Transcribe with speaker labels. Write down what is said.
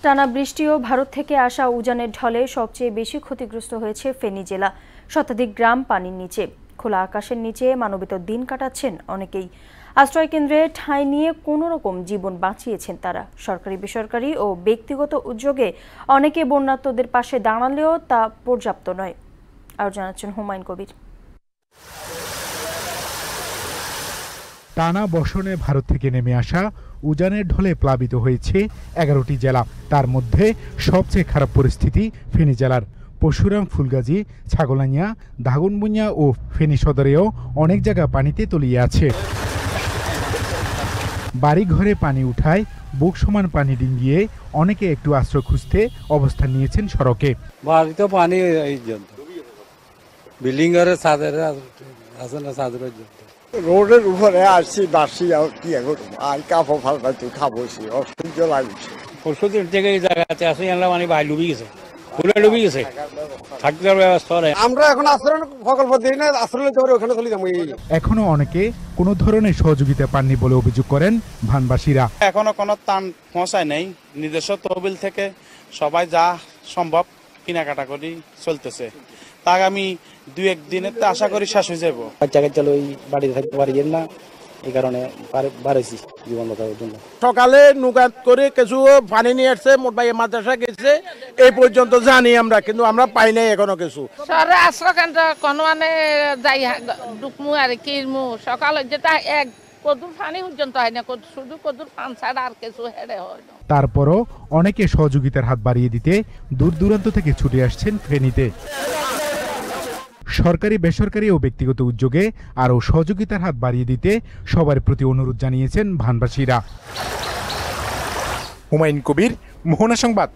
Speaker 1: টানা বৃষ্টি ও ভারত থেকে আসা উজানের ঢলে সবচেয়ে বেশি ক্ষতিগ্রস্ত হয়েছে ফেনী জেলা। শতাধিক গ্রাম পানির নিচে। খোলা আকাশের নিচে মানবেতর দিন কাটাচ্ছেন অনেকেই। আশ্রয় কেন্দ্রে ঠাঁই নিয়ে কোনো রকম জীবন বাঁচিয়েছেন তারা। সরকারি, বেসরকারি ও ব্যক্তিগত উদ্যোগে অনেকে বন্যার্তদের পাশে দাঁড়ালেও তা পর্যাপ্ত নয়। আর জানাচ্ছেন হুমায়ুন কবির।
Speaker 2: টানা বর্ষণে ভারত থেকে নেমে আসা উজানের ঢলে প্লাবিত হয়েছে 11টি জেলা। তার মধ্যে সবচেয়ে খারাপ পরিস্থিতি ফেনী জেলার। পরশুরাম, ফুলগাজী, ছাগলাইয়া, দাগনভূঞা ও ফেনী সদরেও অনেক জায়গা পানিতে তলিয়ে আছে। বাড়িঘরে পানি উঠায় বুক সমান পানি ডিঙ্গিয়ে অনেকে একটু আশ্রয় খুঁজতে অবস্থান নিয়েছেন সড়কে।
Speaker 3: বাড়িতে পানি বিল্ডিং এর ছাদের আছে না, ছাদের
Speaker 4: রোডের উপরে আসছি, বাসি আর কাপড় ফালপাতি খাবছি, অসহ্য লাগছে।
Speaker 3: পরশু দিন থেকে এই জায়গাতে আসি, মানে ভাই ডুবি গেছে, ফুলে ডুবি গেছে, থাকতে ব্যবস্থা নেই।
Speaker 4: আমরা এখন আশ্রয় প্রকল্প দিই না, আশ্রয় ধরে ওখানে চলে যাবো।
Speaker 2: এখনো অনেকে কোনো ধরনের সহযোগিতা পাননি বলে অভিযোগ করেন ভানবাসীরা।
Speaker 5: এখনো কোনো ত্রাণ পৌঁছায় নেই। নিজস্ব তহবিল থেকে সবাই যা সম্ভব কেনাকাটা করি চলতেছে। তা আগামী 2-1 দিনের তো আশা করি শেষ হয়ে যাবো।
Speaker 6: বাচ্চা কাচ্চা লই বাড়িতে থাকতে পারি না, এই কারণে বাড়াইছি জীবন বাঁচানোর জন্য।
Speaker 7: সকালে নৌকা করে কিছু পানি নিয়ে আসছে, মোট ভাই মাদ্রাসা গেছে, এই পর্যন্ত জানি আমরা, কিন্তু আমরা পাই নাই এখনো কিছু।
Speaker 8: শহরে আশ্রয় কেন্দ্র কোনো মানে যাই ডুকমু আর কিরমু সকালে যেটা এক কদুর পানি পর্যন্ত হয় না, শুধু কদুর পান ছাড়া আর কিছু হেরে হয় না।
Speaker 2: তারপরও অনেকে সহযোগিতার হাত বাড়িয়ে দিতে দূর দূরান্ত থেকে ছুটে আসছেন ফেনীতে। সরকারি, বেসরকারি ও ব্যক্তিগত উদ্যোগে আরও সহযোগিতার হাত বাড়িয়ে দিতে সবার প্রতি অনুরোধ জানিয়েছেন ভানবাসীরা।
Speaker 9: হুমায়ুন কবির, মোহনা সংবাদ।